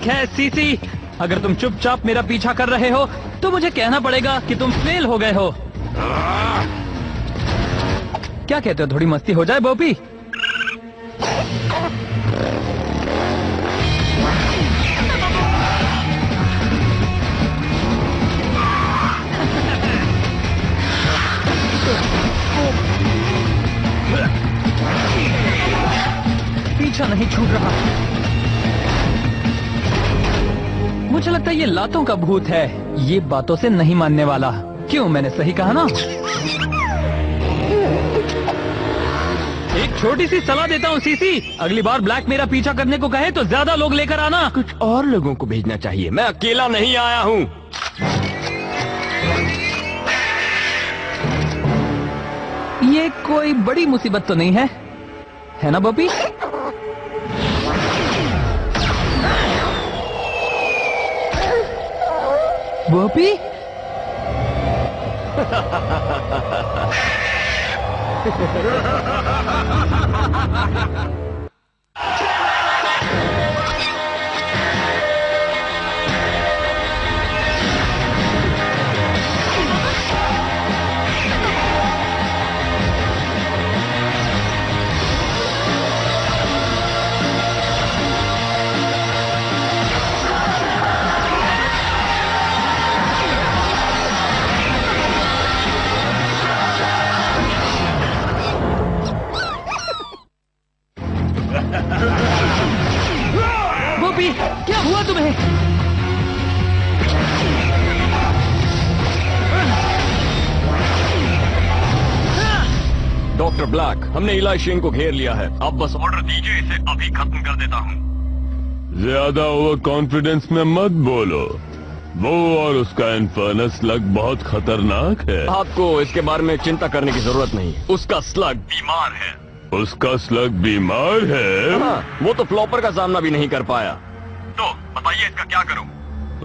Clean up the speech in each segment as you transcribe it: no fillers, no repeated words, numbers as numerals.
है सीसी, अगर तुम चुपचाप मेरा पीछा कर रहे हो तो मुझे कहना पड़ेगा कि तुम फेल हो गए हो। क्या कहते हो, थोड़ी मस्ती हो जाए बोपी? पीछा नहीं छूट रहा। मुझे लगता है ये लातों का भूत है, ये बातों से नहीं मानने वाला। क्यों, मैंने सही कहा ना? एक छोटी सी सलाह देता हूँ सीसी, अगली बार ब्लैक मेरा पीछा करने को कहे तो ज्यादा लोग लेकर आना। कुछ और लोगों को भेजना चाहिए, मैं अकेला नहीं आया हूँ। ये कोई बड़ी मुसीबत तो नहीं है ना बॉबी? बॉबी? बॉबी, क्या हुआ तुम्हें? डॉक्टर ब्लैक, हमने इलाई शेन को घेर लिया है, आप बस ऑर्डर दीजिए, इसे अभी खत्म कर देता हूँ। ज्यादा ओवर कॉन्फिडेंस में मत बोलो, वो और उसका इन्फर्नस स्लग बहुत खतरनाक है। आपको इसके बारे में चिंता करने की जरूरत नहीं, उसका स्लग बीमार है। उसका स्लग बीमार है? हाँ, वो तो फ्लॉपर का सामना भी नहीं कर पाया। तो बताइए इसका क्या करूं?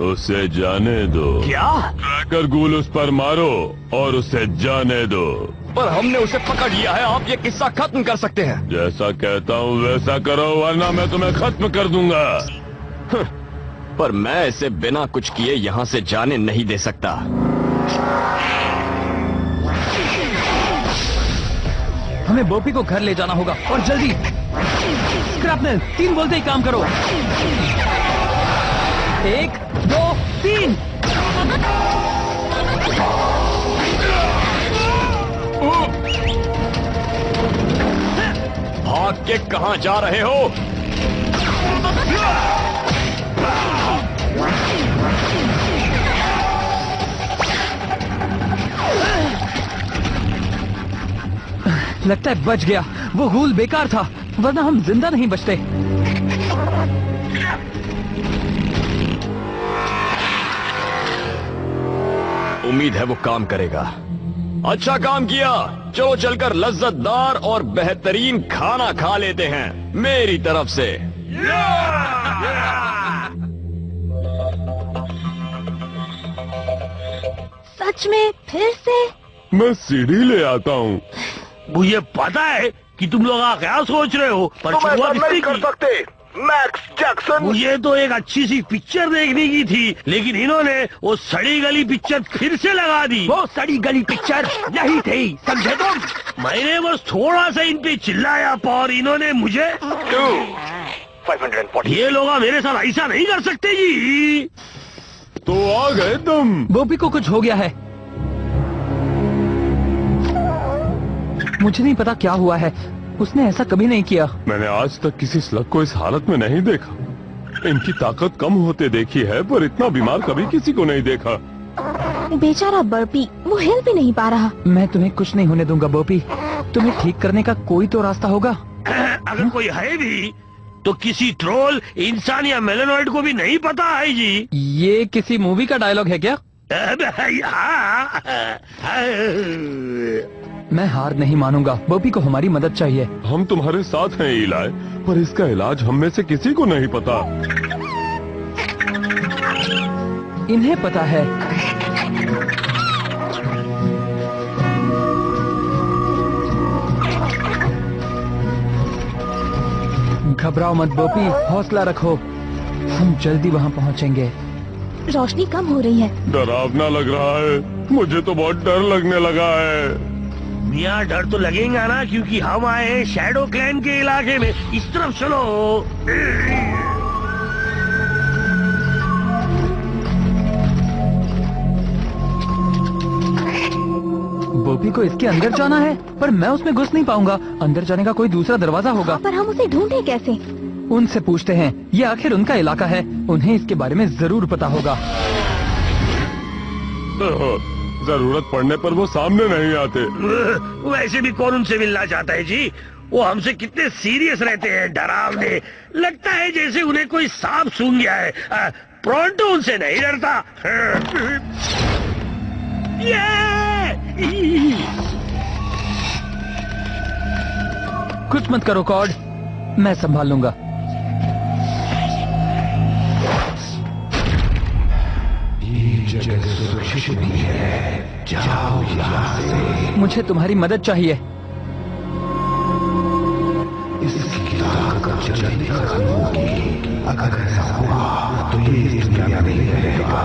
उसे जाने दो। क्या? ट्रैकर गूल उस पर मारो और उसे जाने दो। पर हमने उसे पकड़ लिया है, आप ये किस्सा खत्म कर सकते हैं। जैसा कहता हूँ वैसा करो, वरना मैं तुम्हें खत्म कर दूंगा। पर मैं इसे बिना कुछ किए यहाँ से जाने नहीं दे सकता। हमें बॉबी को घर ले जाना होगा और जल्दी। स्क्रैपनेल, 3 बोलते ही काम करो। 1, 2, 3। भाग के कहाँ जा रहे हो? लगता है बच गया। वो गूल बेकार था, वरना हम जिंदा नहीं बचते। उम्मीद है वो काम करेगा। अच्छा काम किया, चलो चलकर लज्जतदार और बेहतरीन खाना खा लेते हैं मेरी तरफ से। सच में फिर से? मैं सीढ़ी ले आता हूँ। मुझे पता है कि तुम लोग क्या सोच रहे हो, पर शुरुआत नहीं कर सकते। मैक्स जैक्सन, मुझे तो एक अच्छी सी पिक्चर देखने की थी, लेकिन इन्होंने वो सड़ी गली पिक्चर फिर से लगा दी। वो सड़ी गली पिक्चर नहीं थी, समझे तुम? मैंने बस थोड़ा सा इन पे चिल्लाया और इन्होंने मुझे 540। ये लोग मेरे साथ ऐसा नहीं कर सकते जी। तो आ गए तुम। बॉबी को कुछ हो गया है। मुझे नहीं पता क्या हुआ है, उसने ऐसा कभी नहीं किया। मैंने आज तक किसी स्लग को इस हालत में नहीं देखा। इनकी ताकत कम होते देखी है, पर इतना बीमार कभी किसी को नहीं देखा। बेचारा बर्पी, वो हिल भी नहीं पा रहा। मैं तुम्हें कुछ नहीं होने दूंगा बॉबी, तुम्हें ठीक करने का कोई तो रास्ता होगा। अगर कोई है भी तो किसी ट्रोल, इंसान या मेलेनॉइड को भी नहीं पता है जी। ये किसी मूवी का डायलॉग है क्या? मैं हार नहीं मानूंगा, बॉबी को हमारी मदद चाहिए। हम तुम्हारे साथ हैं इलाई, पर इसका इलाज हम में से किसी को नहीं पता। इन्हें पता है। घबराओ मत बॉबी, हौसला रखो। हम जल्दी वहाँ पहुँचेंगे। रोशनी कम हो रही है। डरावना लग रहा है, मुझे तो बहुत डर लगने लगा है। मियाँ डर तो लगेगा ना, क्योंकि हम आए हैं शैडो क्लैन के इलाके में। इस तरफ चलो। बोपी को इसके अंदर जाना है, पर मैं उसमें घुस नहीं पाऊंगा। अंदर जाने का कोई दूसरा दरवाजा होगा। पर हम उसे ढूंढे कैसे? उनसे पूछते हैं, ये आखिर उनका इलाका है, उन्हें इसके बारे में जरूर पता होगा। जरूरत पड़ने पर वो सामने नहीं आते। वैसे भी कौन उनसे मिलना चाहता है जी? वो हमसे कितने सीरियस रहते हैं, डरावने। लगता है जैसे उन्हें कोई सांप सूंघ गया है। प्रोंटो उनसे नहीं डरता। कुछ मत करो कॉर्ड, मैं संभाल लूंगा। मुझे तुम्हारी मदद चाहिए। अगर ऐसा हुआ तो ये इस दुनिया में नहीं रहेगा।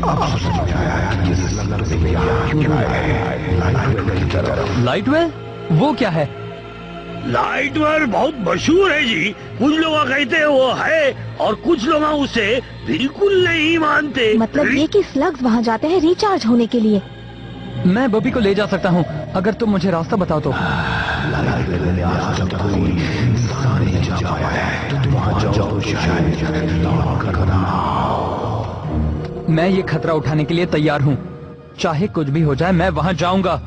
अब समझ आया कि इस लफ्ज़ में यहाँ क्यों आया है। लाइटवेल की तरफ। लाइटवेल? वो क्या है? लाइटवेल बहुत मशहूर है जी। कुछ लोग कहते हैं वो है, और कुछ लोग उसे बिल्कुल नहीं मानते। मतलब ये कि स्लग्स वहाँ जाते हैं रिचार्ज होने के लिए। मैं बॉबी को ले जा सकता हूँ, अगर तुम मुझे रास्ता बताओ तो। लाइटवेल में आज तक कोई इंसान नहीं जा पाया है। तुम वहाँ जाओ तो शायद लौट कर ना आओ। मैं ये खतरा उठाने के लिए तैयार हूँ। चाहे कुछ भी हो जाए, मैं वहाँ जाऊंगा।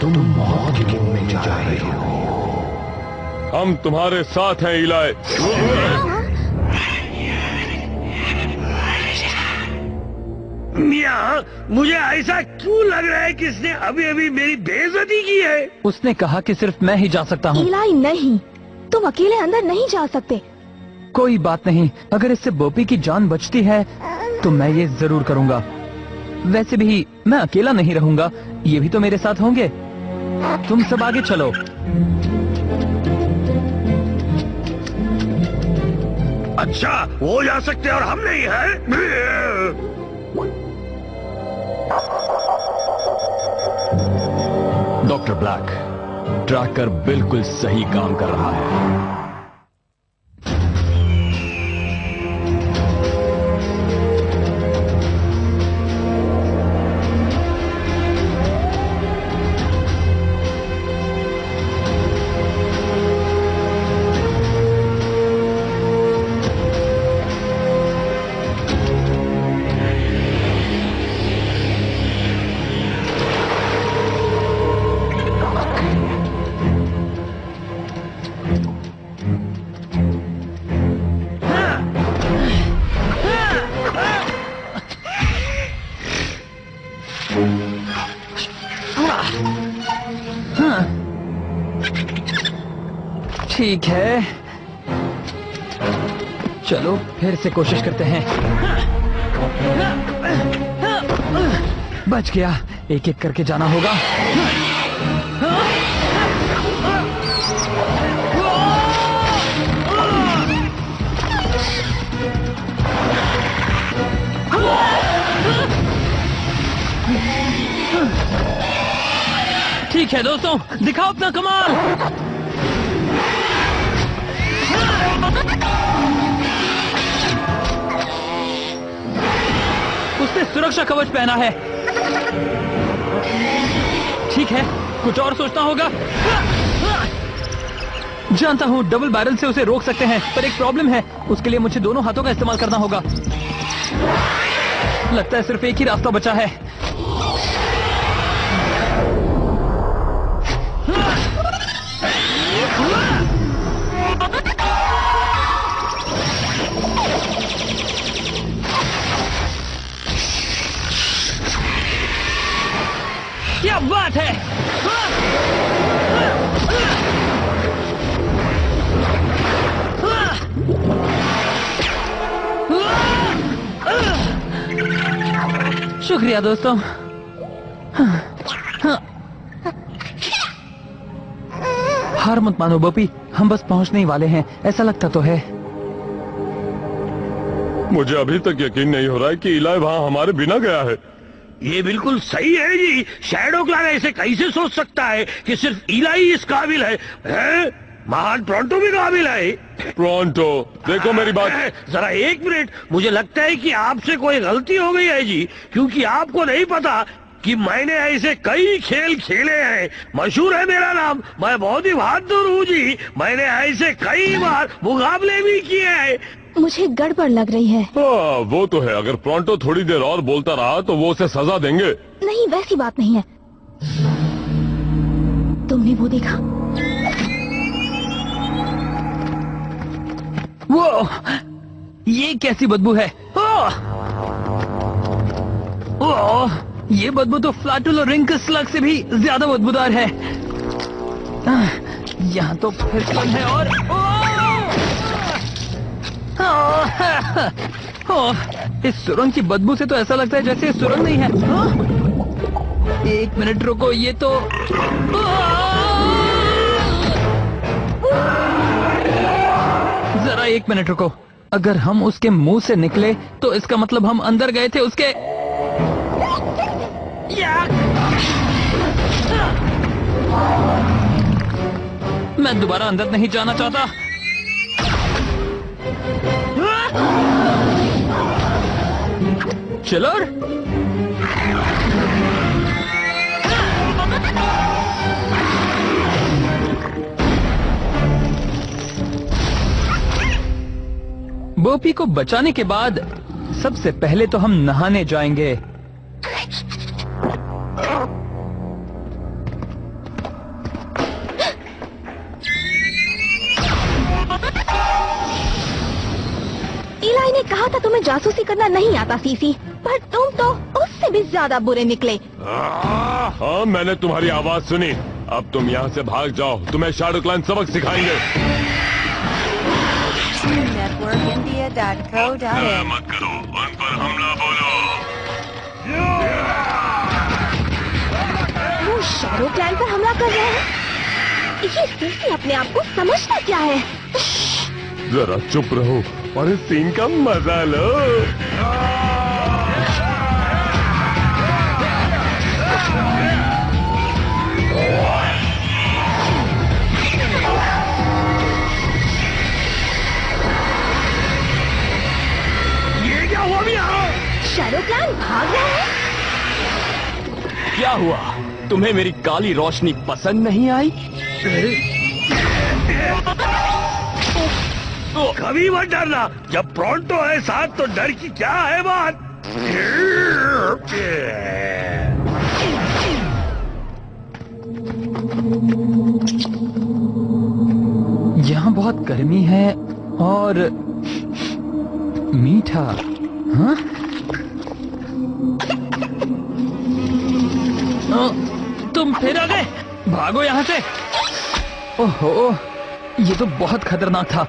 तुम मौत के मुंह में जा रहे हो। हम तुम्हारे साथ हैं इलाय। मियाँ, मुझे ऐसा क्यों लग रहा है कि इसने अभी अभी मेरी बेइज्जती की है? उसने कहा कि सिर्फ मैं ही जा सकता हूँ। इलाई नहीं, तुम अकेले अंदर नहीं जा सकते। कोई बात नहीं, अगर इससे बोपी की जान बचती है तो मैं ये जरूर करूँगा। वैसे भी मैं अकेला नहीं रहूँगा, ये भी तो मेरे साथ होंगे। तुम सब आगे चलो। अच्छा, वो जा सकते हैं और हम नहीं है। डॉक्टर ब्लैक, ट्रैकर बिल्कुल सही काम कर रहा है। ठीक है, चलो फिर से कोशिश करते हैं। बच गया, एक एक करके जाना होगा। ठीक है दोस्तों, दिखाओ अपना कमाल। उसने सुरक्षा कवच पहना है। ठीक है, कुछ और सोचना होगा। जानता हूँ डबल बैरल से उसे रोक सकते हैं, पर एक प्रॉब्लम है, उसके लिए मुझे दोनों हाथों का इस्तेमाल करना होगा। लगता है सिर्फ एक ही रास्ता बचा है। क्या बात है! शुक्रिया दोस्तों। हार मत मानो बॉबी, हम बस पहुंचने ही वाले हैं, ऐसा लगता तो है। मुझे अभी तक यकीन नहीं हो रहा है कि इलाई वहाँ हमारे बिना गया है। ये बिल्कुल सही है जी। शैडो क्लैन ऐसे कैसे सोच सकता है कि सिर्फ इलाई इस काबिल है? महान प्रोंटो भी काबिल है। प्रोंटो, देखो मेरी बात। जरा एक मिनट, मुझे लगता है कि आपसे कोई गलती हो गई है जी, क्योंकि आपको नहीं पता कि मैंने ऐसे कई खेल खेले हैं। मशहूर है मेरा नाम, मैं बहुत ही बहादुर हूँ जी। मैंने ऐसे कई बार मुकाबले भी किए हैं। मुझे गड़बड़ लग रही है। हाँ, वो तो है। अगर प्रोंटो थोड़ी देर और बोलता रहा तो वो उसे सजा देंगे। नहीं, वैसी बात नहीं है। तुमने वो देखा? वो ये कैसी बदबू है? ओह, ये बदबू तो फ्लैटुलोरिंकस स्लग से भी ज्यादा बदबूदार है। यहाँ तो फिसलन है और इस सुरंग की बदबू से तो ऐसा लगता है जैसे सुरंग नहीं है। एक मिनट रुको, ये तो जरा एक मिनट रुको। अगर हम उसके मुंह से निकले तो इसका मतलब हम अंदर गए थे उसके। मैं दोबारा अंदर नहीं जाना चाहता। चलो बोपी को बचाने के बाद सबसे पहले तो हम नहाने जाएंगे। इलाई ने कहा था तुम्हें जासूसी करना नहीं आता सीसी, पर तुम तो उससे भी ज्यादा बुरे निकले। हाँ, मैंने तुम्हारी आवाज सुनी। अब तुम यहाँ से भाग जाओ, तुम्हें शैडो क्लैन सबक सिखाएंगे। मत करो, उन पर हमला बोलो। वो शैडो क्लैन पर हमला कर रहे हैं। ये सीसी अपने आप को समझता क्या है? जरा चुप रहो और इस सीन का मजा लो। ये क्या हुआ भी? शैडो क्लैन भाग रहा है। क्या हुआ? तुम्हें मेरी काली रोशनी पसंद नहीं आई? कभी मत डरना, जब प्रोंटो है साथ तो डर की क्या है बात। यहाँ बहुत गर्मी है और मीठा। हाँ? तुम फिर आ गए? भागो यहाँ से। ओहो, ये तो बहुत खतरनाक था।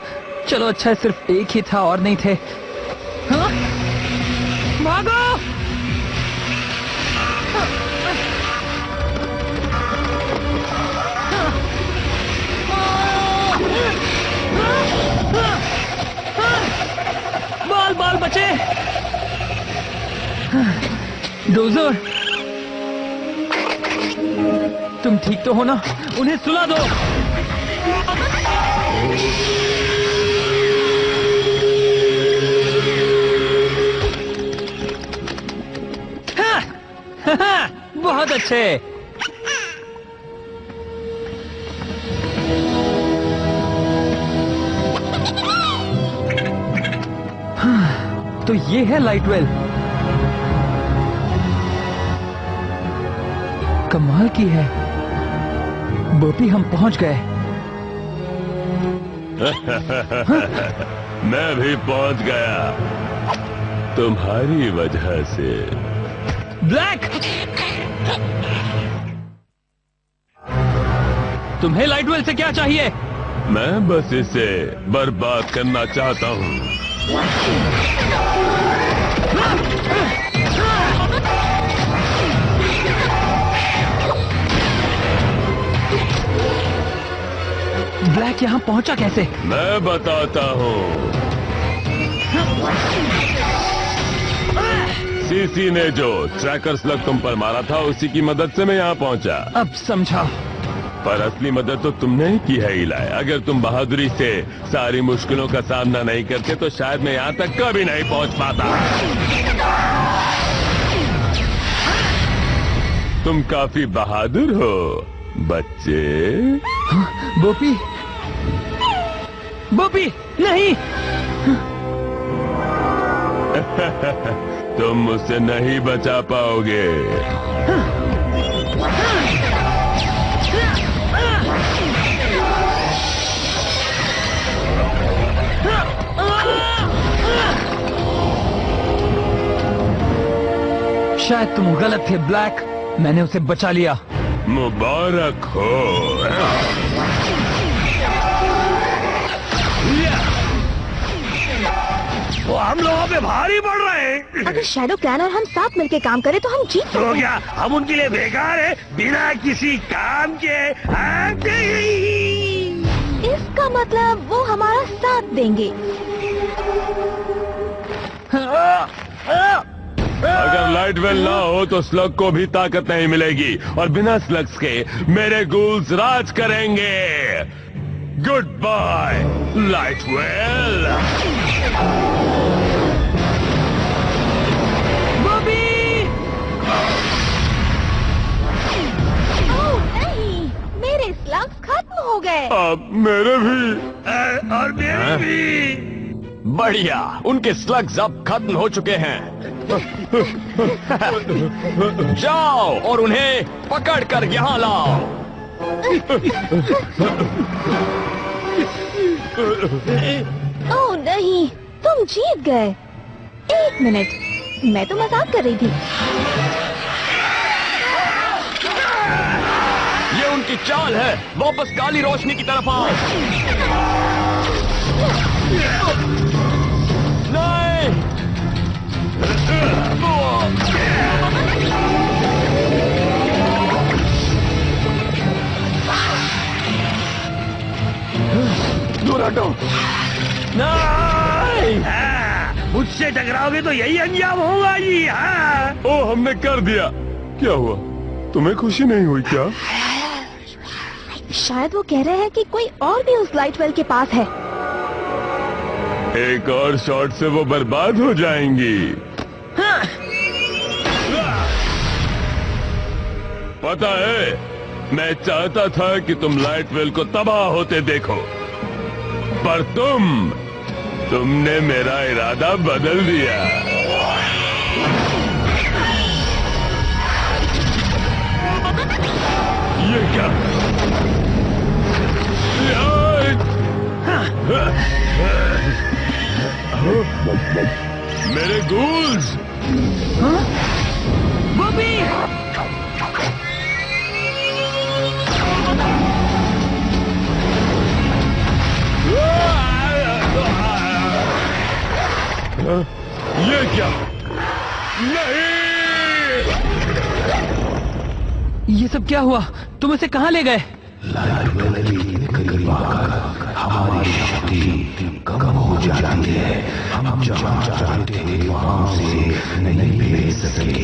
चलो अच्छा है सिर्फ एक ही था और नहीं थे। हाँ? भागो! बाल बाल बचे। डोजर, तुम ठीक तो हो ना? उन्हें सुला दो। बहुत अच्छे। तो ये है लाइटवेल। कमाल की है बोपी, हम पहुंच गए। मैं भी पहुंच गया तुम्हारी वजह से। ब्लैक, तुम्हें लाइटवेल से क्या चाहिए? मैं बस इसे बर्बाद करना चाहता हूँ। ब्लैक यहाँ पहुँचा कैसे? मैं बताता हूँ। सीसी ने जो ट्रैकर स्लग तुम पर मारा था उसी की मदद से मैं यहाँ पहुँचा। अब समझा। पर असली मदद तो तुमने ही की है इलाई। अगर तुम बहादुरी से सारी मुश्किलों का सामना नहीं करते तो शायद मैं यहाँ तक कभी नहीं पहुँच पाता। तुम काफी बहादुर हो बच्चे। बोपी, बोपी नहीं। तुम मुझसे नहीं बचा पाओगे। शायद तुम गलत थे ब्लैक, मैंने उसे बचा लिया। मुबारक हो। वो हम लोगों पे भारी पड़ रहे हैं। अगर शैडो क्लैन और हम साथ मिलकर काम करें तो हम जीत सकते तो हैं। क्या हम उनके लिए बेकार है बिना किसी काम के? इसका मतलब वो हमारा साथ देंगे। अगर लाइट वेल ना हो तो स्लग को भी ताकत नहीं मिलेगी और बिना स्लग्स के मेरे गूल्स राज करेंगे। Good by light well. ओह नहीं, मेरे स्लग्स खत्म हो गए। अब मेरे भी। और मेरे भी। बढ़िया, उनके स्लग्स अब खत्म हो चुके हैं। जाओ और उन्हें पकड़ कर यहाँ लाओ। ओह नहीं, तुम जीत गए। एक मिनट, मैं तो मजाक कर रही थी। ये उनकी चाल है, वापस काली रोशनी की तरफ आओ। नहीं। दूर हटो। नहीं। मुझसे टकराओगे तो यही अंजाम होगा जी। हाँ। ओ हमने कर दिया। क्या हुआ, तुम्हें खुशी नहीं हुई क्या? शायद वो कह रहे हैं कि कोई और भी उस लाइट वेल के पास है। एक और शॉट से वो बर्बाद हो जाएंगी। पता है, मैं चाहता था कि तुम लाइट वेल को तबाह होते देखो, पर तुमने मेरा इरादा बदल दिया। ये क्या? मेरे गूल्स। बॉबी! ये क्या? नहीं! ये सब क्या हुआ? तुम उसे कहाँ ले गए? लाइट वेल के इतने करीब आकर हमारी शक्ति कम हो जाती है। हम जहाँ चाहते थे वहाँ से नहीं भेज सके।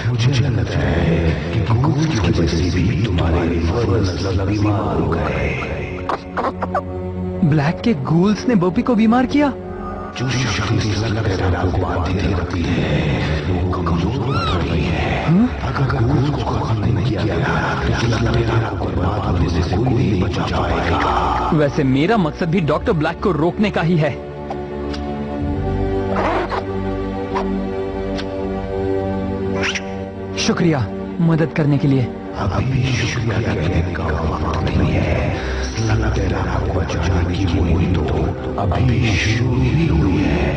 मुझे लगता है कि गूंज की वजह से भी तुम्हारे फर्नेस बीमार हो गए। ब्लैक के गूल्स ने बोपी को बीमार किया? जो शक्ति को बांधे रखती है वो कमजोर पड़ रही है। अगर गूंज को खत्म नहीं किया गया तो बर्बाद होने से कोई नहीं बचा पाएगा। वैसे मेरा मकसद भी डॉक्टर ब्लैक को रोकने का ही है। शुक्रिया मदद करने के लिए। अभी भी शुक्रिया कहने का वक्त नहीं है। तेरा को बचाने की मुहिम तो अभी शुरू ही हुई है।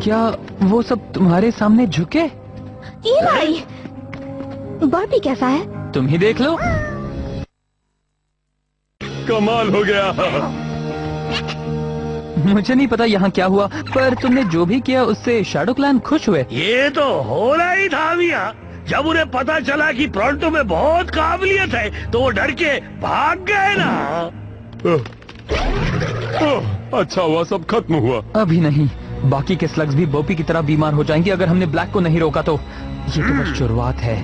क्या वो सब तुम्हारे सामने झुके? इलाई, बॉबी कैसा है? तुम ही देख लो। कमाल हो गया। मुझे नहीं पता यहाँ क्या हुआ, पर तुमने जो भी किया उससे शैडो क्लैन खुश हुए। ये तो होना ही था मिया। जब उन्हें पता चला कि प्रोंटो में बहुत काबिलियत है तो वो डर के भाग गए ना। अच्छा हुआ सब खत्म हुआ। अभी नहीं, बाकी के स्लग्स भी बोपी की तरह बीमार हो जाएंगे अगर हमने ब्लैक को नहीं रोका तो। ये तो बस शुरुआत है।